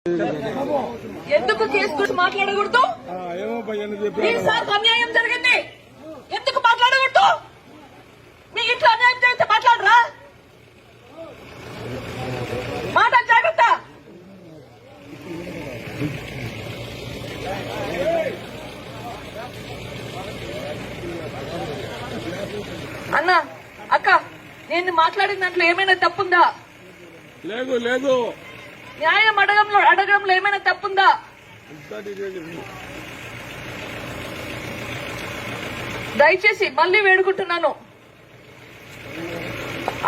ఎందుకు కేసు గురించి మాట్లాడకూడదు? సార్ అన్యాయం జరిగింది, ఎందుకు మాట్లాడకూడదు? మీ ఇంట్లో అన్యాయం జరిగితే మాట్లాడరా? మాట జాగ్రత్త. అన్న అక్క, నేను మాట్లాడిన దాంట్లో ఏమైనా తప్పుందా? లేదు లేదు. న్యాయం అడగడంలో ఏమైనా తప్పుందా? దయచేసి మళ్లీ వేడుకుంటున్నాను,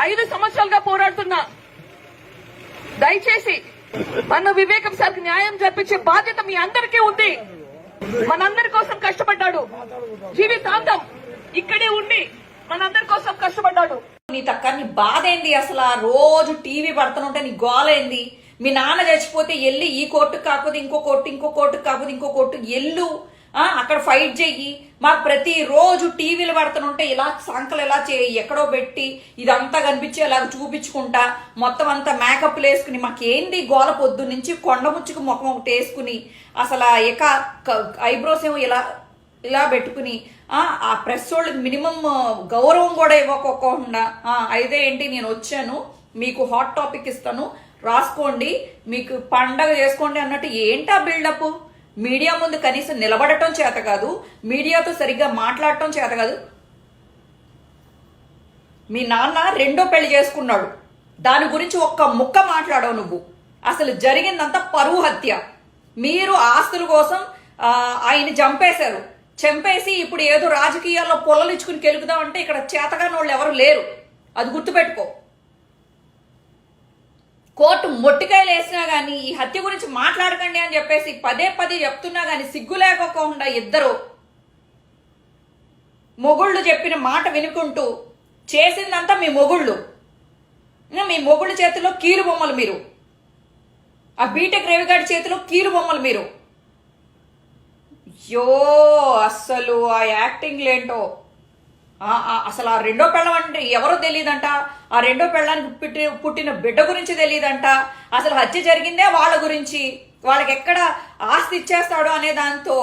5 సంవత్సరాలుగా పోరాడుతున్నా. దయచేసి మన వివేకం సార్కి న్యాయం జరిపించే బాధ్యత మీ అందరికీ ఉంది. మనందరి కోసం కష్టపడ్డాడు, జీవితాంతం ఇక్కడే ఉండి మనందరి కోసం కష్టపడ్డాడు. నీ తక్క నీ బాధ ఏంది అసలు? రోజు టీవీ పడుతుంటే నీ గోలైంది. మీ నాన్న చచ్చిపోతే ఎల్లి ఈ కోర్టు కాకపోతే ఇంకో కోర్టు, ఇంకో కోర్టు కాకపోతే ఇంకో కోర్టు ఎల్లు, అక్కడ ఫైట్ చెయ్యి. మాకు ప్రతి రోజు టీవీలు పడుతుంటే ఇలా సంకలు ఎలా చేయి ఎక్కడో పెట్టి ఇదంతా కనిపించేలాగా చూపించుకుంటా మొత్తం అంతా మేకప్లు వేసుకుని మాకేంది గోల పొద్దు నుంచి కొండ ముచ్చుకు ముఖం ఒకటి వేసుకుని అసలు ఐబ్రోస్ ఏమో ఇలా పెట్టుకుని ఆ ప్రెస్ వాళ్ళకి మినిమం గౌరవం కూడా ఇవ్వకోకుండా అయితే ఏంటి నేను వచ్చాను, మీకు హాట్ టాపిక్ ఇస్తాను, రాసుకోండి, మీకు పండగ చేసుకోండి అన్నట్టు ఏంటా బిల్డప్? మీడియా ముందు కనీసం నిలబడటం చేత కాదు, మీడియాతో సరిగ్గా మాట్లాడటం చేత కాదు. మీ నాన్న 2వ పెళ్లి చేసుకున్నాడు, దాని గురించి ఒక్క ముక్క మాట్లాడవు నువ్వు. అసలు జరిగిందంతా పరువు హత్య. మీరు ఆస్తుల కోసం ఆయన చంపేసి ఇప్పుడు ఏదో రాజకీయాల్లో పొల్లలు ఇచ్చుకుని కెలుకుదామంటే ఇక్కడ చేతగాని వాళ్ళు ఎవరు లేరు, అది గుర్తుపెట్టుకో. కోర్టు మొట్టికాయలు వేసినా గానీ ఈ హత్య గురించి మాట్లాడకండి అని చెప్పేసి పదే చెప్తున్నా గానీ సిగ్గు లేకోకుండా ఇద్దరు మొగుళ్ళు చెప్పిన మాట వినుకుంటూ చేసిందంతా మీ మొగుళ్ళు చేతిలో కీలు బొమ్మలు మీరు, ఆ బీటెక్ రవిగాడి చేతిలో కీలు బొమ్మలు మీరు. అయ్యో అస్సలు ఆ యాక్టింగ్లేంటో. అసలు ఆ 2వ పెళ్ళం అంటే ఎవరో తెలియదంట, ఆ 2వ పెళ్ళానికి పుట్టిన బిడ్డ గురించి తెలియదంట, అసలు హత్య జరిగిందే వాళ్ళ గురించి, వాళ్ళకి ఎక్కడ ఆస్తి ఇచ్చేస్తాడో అనే దాంతో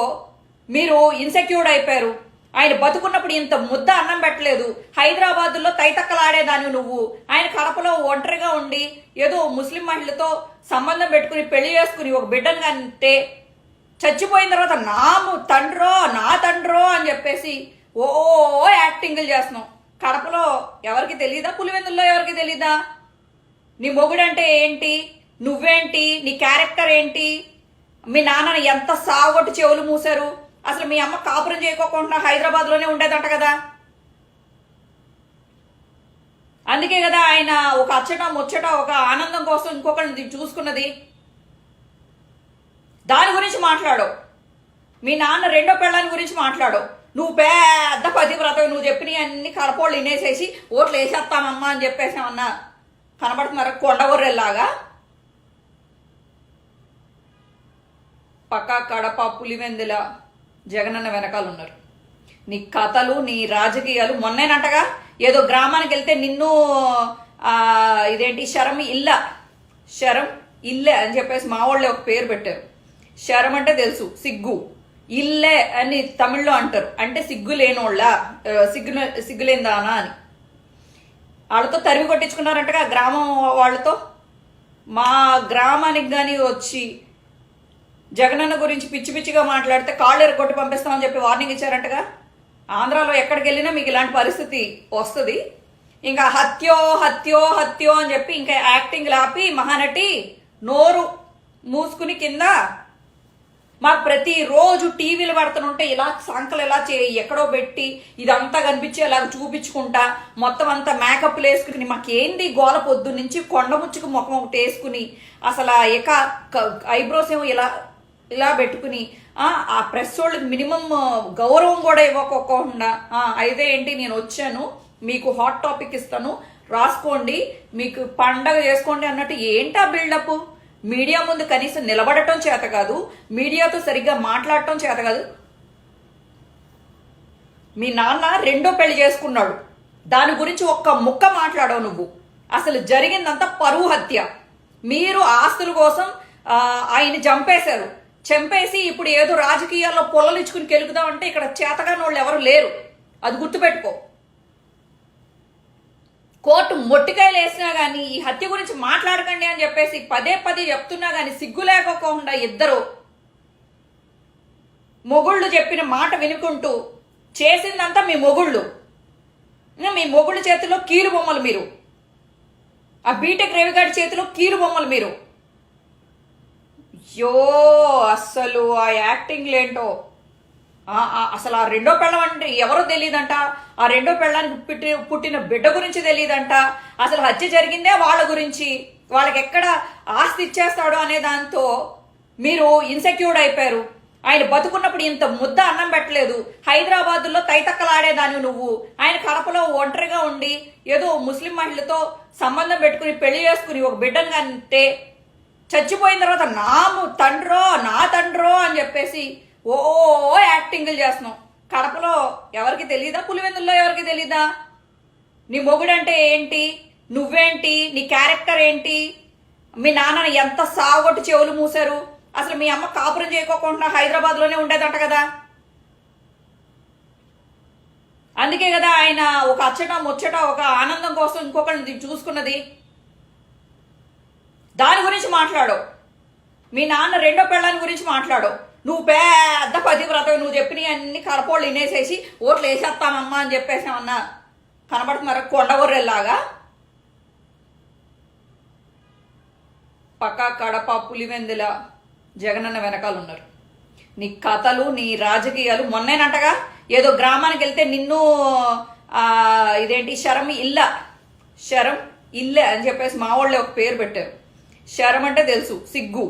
మీరు ఇన్సెక్యూర్డ్ అయిపోయారు. ఆయన బతుకున్నప్పుడు ఇంత ముద్ద అన్నం పెట్టలేదు, హైదరాబాద్లో తైతక్కలాడేదాన్ని నువ్వు. ఆయన కడపలో ఒంటరిగా ఉండి ఏదో ముస్లిం మహిళతో సంబంధం పెట్టుకుని పెళ్లి చేసుకుని ఒక బిడ్డను కంటే చచ్చిపోయిన తర్వాత నా తండ్రో అని చెప్పేసి ఓ యాక్టింగ్లు చేస్తున్నావు. కడపలో ఎవరికి తెలీదా? పులివెందుల్లో ఎవరికి తెలీదా? నీ మొగుడంటే ఏంటి, నువ్వేంటి, నీ క్యారెక్టర్ ఏంటి? మీ నాన్న ఎంత సాగొట్టి చెవులు మూసారు. అసలు మీ అమ్మ కాపురం చేయకోకుండా హైదరాబాద్లోనే ఉండేదంట కదా. అందుకే కదా ఆయన ఒక అచ్చట ముచ్చట ఒక ఆనందం కోసం ఇంకొకరిని చూసుకున్నది. దాని గురించి మాట్లాడు. మీ నాన్న 2వ పెళ్ళాన్ని గురించి మాట్లాడు. నువ్వు పెద్ద పతివ్రతవి, నువ్వు చెప్పినవి అన్ని కడపోళ్ళు వినేసేసి ఓట్లు వేసేస్తామమ్మా అని చెప్పేసామన్నా కనబడుతున్నారా కొండగొర్రెల్లాగా? పక్కా కడప పులివెందుల జగనన్న వెనకాల ఉన్నారు. నీ కథలు నీ రాజకీయాలు. మొన్నేనంటగా ఏదో గ్రామానికి వెళ్తే నిన్ను ఇదేంటి శరం ఇల్లే అని చెప్పేసి మా వాళ్ళే ఒక పేరు పెట్టారు. శరం అంటే తెలుసు, సిగ్గు. ఇల్లే అని తమిళ్లో అంటారు, అంటే సిగ్గు లేనోళ్ళ, సిగ్గులేందానా అని. వాళ్ళతో తరిమి కొట్టించుకున్నారంటగా గ్రామం వాళ్ళతో. మా గ్రామానికి కానీ వచ్చి జగనన్న గురించి పిచ్చిగా మాట్లాడితే కాళ్ళు ఎరగొట్టి పంపిస్తామని చెప్పి వార్నింగ్ ఇచ్చారంటగా. ఆంధ్రాలో ఎక్కడికి వెళ్ళినా మీకు ఇలాంటి పరిస్థితి వస్తుంది. ఇంకా హత్యో అని చెప్పి ఇంకా యాక్టింగ్ లాపి మహానటి నోరు మూసుకుని కింద మాకు ప్రతి రోజు టీవీలు పడుతుంటే ఇలా సంకలు ఎలా చేయి ఎక్కడో పెట్టి ఇదంతా కనిపించేలాగా చూపించుకుంటా మొత్తం అంతా మేకప్లు వేసుకుని మాకేంది గోల పొద్దు నుంచి కొండ ముచ్చుకు ముఖం ఒకటి వేసుకుని అసలు ఐబ్రోస్ ఏమో ఇలా పెట్టుకుని ఆ ప్రెస్ వాళ్ళకి మినిమం గౌరవం కూడా ఇవ్వకోకుండా అయితే ఏంటి నేను వచ్చాను, మీకు హాట్ టాపిక్ ఇస్తాను, రాసుకోండి, మీకు పండగ చేసుకోండి అన్నట్టు ఏంటా బిల్డప్? మీడియా ముందు కనీసం నిలబడటం చేత కాదు, మీడియాతో సరిగ్గా మాట్లాడటం చేత కాదు. మీ నాన్న 2వ పెళ్లి చేసుకున్నాడు, దాని గురించి ఒక్క ముక్క మాట్లాడవు నువ్వు. అసలు జరిగిందంతా పరువు హత్య. మీరు ఆస్తుల కోసం ఆయన చంపేశారు. చంపేసి ఇప్పుడు ఏదో రాజకీయాల్లో పొల్లలు ఇచ్చుకుని కెలుకుదామంటే ఇక్కడ చేతగాని వాళ్ళు ఎవరు లేరు. అది గుర్తుపెట్టుకో. కోర్టు మొట్టికాయలు వేసినా కానీ ఈ హత్య గురించి మాట్లాడకండి అని చెప్పేసి పదే పదే చెప్తున్నా కానీ సిగ్గు లేకోకుండా ఇద్దరు మొగుళ్ళు చెప్పిన మాట వినుకుంటూ చేసిందంతా మీ మొగుళ్ళు. మీ మొగుళ్ళ చేతిలో కీలు బొమ్మలు మీరు. ఆ బీటెక్ రవిగాడి చేతిలో కీలు బొమ్మలు మీరు. అయ్యో అస్సలు ఆ యాక్టింగ్లేంటో. అసలు ఆ రెండో పెళ్ళం అంటే ఎవరో తెలియదంట. ఆ రెండో పెళ్ళానికి పుట్టిన బిడ్డ గురించి తెలియదంట. అసలు హత్య జరిగిందే వాళ్ళ గురించి. వాళ్ళకి ఎక్కడ ఆస్తి ఇచ్చేస్తాడో అనే దాంతో మీరు ఇన్సెక్యూర్డ్ అయిపోయారు. ఆయన బతుకున్నప్పుడు ఇంత ముద్ద అన్నం పెట్టలేదు. హైదరాబాద్లో తైతక్కలాడేదాన్ని నువ్వు. ఆయన కడపలో ఒంటరిగా ఉండి ఏదో ముస్లిం మహిళతో సంబంధం పెట్టుకుని పెళ్లి చేసుకుని ఒక బిడ్డను కంటే చచ్చిపోయిన తర్వాత నా తండ్రో అని చెప్పేసి ఓ యాక్టింగ్లు చేస్తున్నావు. కడపలో ఎవరికి తెలీదా? పులివెందుల్లో ఎవరికి తెలీదా? నీ మొగుడంటే ఏంటి, నువ్వేంటి, నీ క్యారెక్టర్ ఏంటి? మీ నాన్న ఎంత సాగొట్టి చెవులు మూసారు. అసలు మీ అమ్మ కాపురం చేయకోకుండా హైదరాబాద్లోనే ఉండేదంట కదా. అందుకే కదా ఆయన ఒక అచ్చట ముచ్చట ఒక ఆనందం కోసం ఇంకొకరిని చూసుకున్నది. దాని గురించి మాట్లాడు. మీ నాన్న రెండో పెళ్ళాన్ని గురించి మాట్లాడు. నువ్వు పెద్ద పతివ్రతవి. నువ్వు చెప్పినవి అన్ని కడపోళ్ళు వినేసేసి ఓట్లు వేసేస్తామమ్మా అని చెప్పేసామన్నా కనబడుతున్నారా కొండగొర్రెల్లాగా? పక్కా కడప పులివెందుల జగనన్న వెనకాల ఉన్నారు. నీ కథలు నీ రాజకీయాలు. మొన్నేనంటగా ఏదో గ్రామానికి వెళ్తే నిన్ను ఇదేంటి శరం ఇల్లే అని చెప్పేసి మా వాళ్ళే ఒక పేరు పెట్టారు. శరం అంటే తెలుసు, సిగ్గు.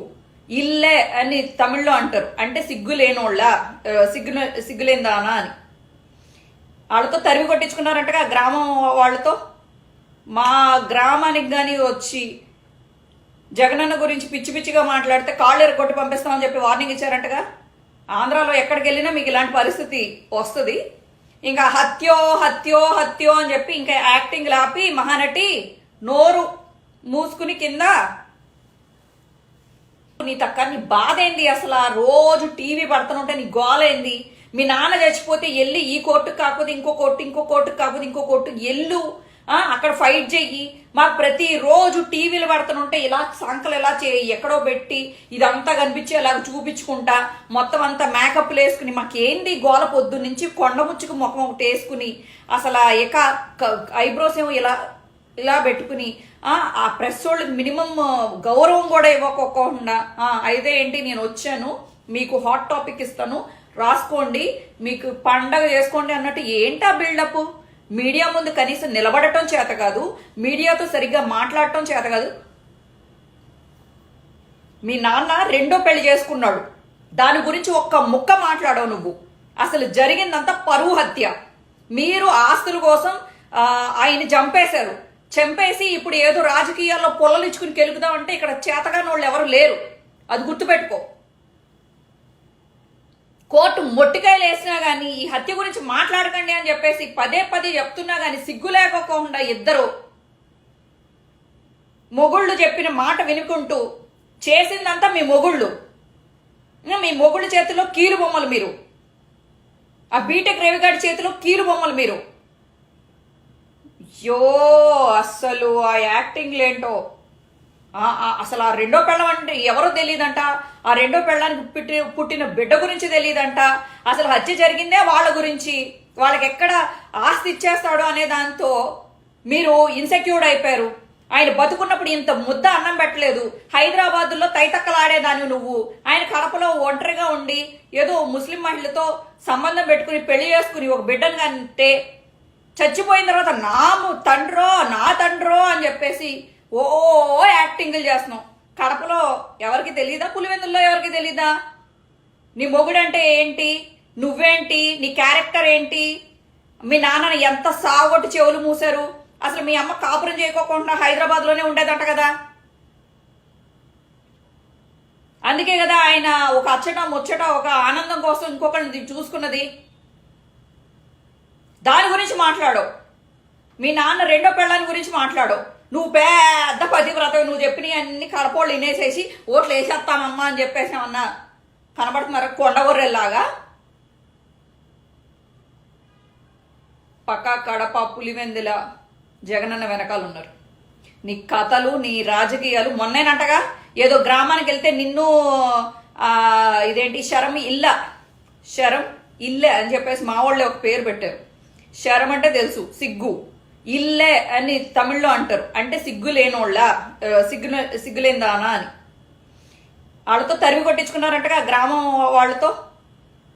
ఇల్లే అని తమిళ్లో అంటారు. అంటే సిగ్గు లేనోళ్ళ, సిగ్గులేందానా అని. వాళ్ళతో తరిమి కొట్టించుకున్నారంటగా గ్రామం వాళ్ళతో. మా గ్రామానికి కానీ వచ్చి జగనన్న గురించి పిచ్చి పిచ్చిగా మాట్లాడితే కాళ్ళు ఎరగొట్టి పంపిస్తామని చెప్పి వార్నింగ్ ఇచ్చారంటగా. ఆంధ్రాలో ఎక్కడికి వెళ్ళినా మీకు ఇలాంటి పరిస్థితి వస్తుంది. ఇంకా హత్యో అని చెప్పి ఇంకా యాక్టింగ్ లాపి మహానటి నోరు మూసుకుని కింద. నీ నీ బాధ ఏంది అసలు? రోజు టీవీ పడుతుంటే నీ గోలైంది. మీ నాన్న చచ్చిపోతే వెళ్ళి ఈ కోర్టుకు కాకపోతే ఇంకో కోర్టుకు కాకపోతే ఇంకో కోర్టు ఎల్లు, అక్కడ ఫైట్ చెయ్యి. మాకు ప్రతిరోజు టీవీలు పడుతుంటే ఇలా సంకలు ఎలా చేయి ఎక్కడో పెట్టి ఇదంతా కనిపించేలాగా చూపించుకుంటా మొత్తం అంతా మేకప్లు వేసుకుని మాకేంది గోల పొద్దు నుంచి కొండముచ్చుకు ముఖం ఒకటి వేసుకుని అసలు ఐబ్రోస్ ఏమో ఇలా పెట్టుకుని ఆ ప్రెస్ వాళ్ళకి మినిమం గౌరవం కూడా ఇవ్వకోకుండా అయితే ఏంటి నేను వచ్చాను మీకు హాట్ టాపిక్ ఇస్తాను రాసుకోండి మీకు పండగ చేసుకోండి అన్నట్టు ఏంటా బిల్డప్? మీడియా ముందు కనీసం నిలబడటం చేత కాదు, మీడియాతో సరిగ్గా మాట్లాడటం చేత కాదు. మీ నాన్న రెండో పెళ్లి చేసుకున్నాడు, దాని గురించి ఒక్క ముక్క మాట్లాడవు నువ్వు. అసలు జరిగిందంతా పరువు హత్య. మీరు ఆస్తుల కోసం ఆయన చంపేశారు. చంపేసి ఇప్పుడు ఏదో రాజకీయాల్లో పొల్లలు ఇచ్చుకుని కెలుకుదామంటే ఇక్కడ చేతగాని వాళ్ళు ఎవరు లేరు. అది గుర్తుపెట్టుకో. కోర్టు మొట్టికాయలు వేసినా కానీ ఈ హత్య గురించి మాట్లాడకండి అని చెప్పేసి పదే పదే చెప్తున్నా కానీ సిగ్గు లేకోకుండా ఇద్దరు మొగుళ్ళు చెప్పిన మాట వినుకుంటూ చేసిందంతా మీ మొగుళ్ళు. మీ మొగుళ్ళ చేతిలో కీలు బొమ్మలు మీరు. ఆ బీటెక్ రవిగాడి చేతిలో కీలు బొమ్మలు మీరు. అయ్యో అస్సలు ఆ యాక్టింగ్లేంటో. అసలు ఆ రెండో పెళ్ళం అంటే ఎవరో తెలియదంట. ఆ రెండో పెళ్ళానికి పుట్టిన బిడ్డ గురించి తెలియదంట. అసలు హత్య జరిగిందే వాళ్ళ గురించి. వాళ్ళకి ఎక్కడ ఆస్తి ఇచ్చేస్తాడో అనే దాంతో మీరు ఇన్సెక్యూర్డ్ అయిపోయారు. ఆయన బతుకున్నప్పుడు ఇంత ముద్ద అన్నం పెట్టలేదు. హైదరాబాద్లో తైతక్కలాడేదాన్ని నువ్వు. ఆయన కడపలో ఒంటరిగా ఉండి ఏదో ముస్లిం మహిళతో సంబంధం పెట్టుకుని పెళ్లి చేసుకుని ఒక బిడ్డను కంటే చచ్చిపోయిన తర్వాత నా తండ్రో అని చెప్పేసి ఓ యాక్టింగ్లు చేస్తున్నావు. కడపలో ఎవరికి తెలీదా? పులివెందుల్లో ఎవరికి తెలీదా? నీ మొగుడంటే ఏంటి, నువ్వేంటి, నీ క్యారెక్టర్ ఏంటి? మీ నాన్న ఎంత సాగొట్టి చెవులు మూసారు. అసలు మీ అమ్మ కాపురం చేయకోకుండా హైదరాబాద్లోనే ఉండేదంట కదా. అందుకే కదా ఆయన ఒక అచ్చట ముచ్చట ఒక ఆనందం కోసం ఇంకొకరిని చూసుకున్నది. దాని గురించి మాట్లాడు. మీ నాన్న రెండో పెళ్ళాన్ని గురించి మాట్లాడు. నువ్వు పెద్ద పతివ్రత, నువ్వు చెప్పినవి అన్ని కడపోళ్ళు వినేసేసి ఓట్లు వేసేస్తానమ్మా అని చెప్పేసి ఏమన్నా కనబడుతున్నారా కొండగొర్రెల్లాగా? పక్కా కడప పులివెందుల జగనన్న వెనకాల ఉన్నారు. నీ కథలు, నీ రాజకీయాలు. మొన్నేనంటగా ఏదో గ్రామానికి వెళ్తే నిన్ను ఇదేంటి శరం ఇల్లే అని చెప్పేసి మా వాళ్ళే ఒక పేరు పెట్టారు. శరం అంటే తెలుసు, సిగ్గు. ఇల్లే అని తమిళ్లో అంటారు, అంటే సిగ్గు లేనోళ్ళ, సిగ్గులేందానా అని. వాళ్ళతో తరిమి కొట్టించుకున్నారంటగా గ్రామం వాళ్ళతో.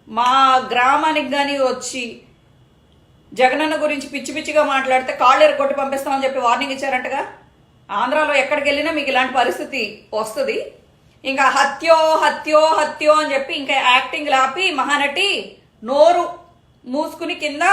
మా గ్రామానికి కానీ వచ్చి జగనన్న గురించి పిచ్చి పిచ్చిగా మాట్లాడితే కాళ్ళు ఎరగొట్టి పంపిస్తామని చెప్పి వార్నింగ్ ఇచ్చారంటగా. ఆంధ్రాలో ఎక్కడికి వెళ్ళినా మీకు ఇలాంటి పరిస్థితి వస్తుంది. ఇంకా హత్యో అని చెప్పి ఇంకా యాక్టింగ్ లాపి మహానటి నోరు మూసుకుని కింద